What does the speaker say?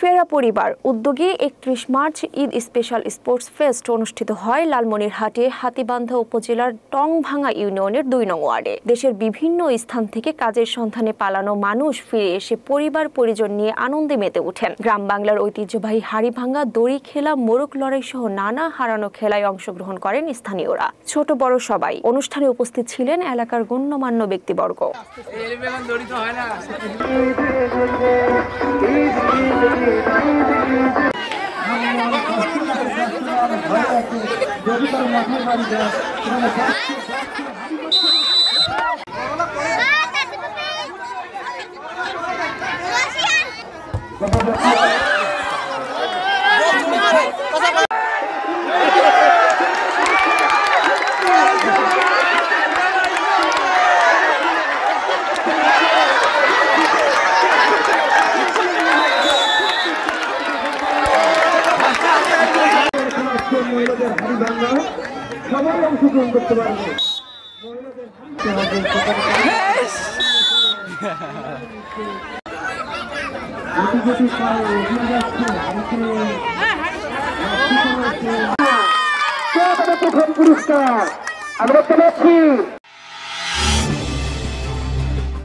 ফেরা পরিবার উদ্যোগে ৩১ March Eid special sports fest অনুষ্ঠিত হয় লালমনিরহাটে হাতীবান্ধা উপজেলার টংভাঙ্গা ইউনিয়নের ২ নং ওয়ার্ডে। দেশের বিভিন্ন স্থান থেকে কাজের সন্ধানে পালানো মানুষ ফিরে এসে পরিবার পরিজন নিয়ে আনন্দে মেতে ওঠেন। গ্রাম বাংলার ঐতিহ্যবাহী হাড়িভাঙ্গা, দড়ি খেলা, মোরগ লড়াই সহ নানা হারানো খেলায় অংশগ্রহণ করেন স্থানীয়রা। ছোট বড় সবাই। অনুষ্ঠানে উপস্থিত ছিলেন এলাকার গণ্যমান্য ব্যক্তিবর্গ। মহিলাদের হাড়িভাঙ্গা সবাই অংশগ্রহণ করতে পারবে। প্রথম পুরস্কার আমরা পেয়েছি।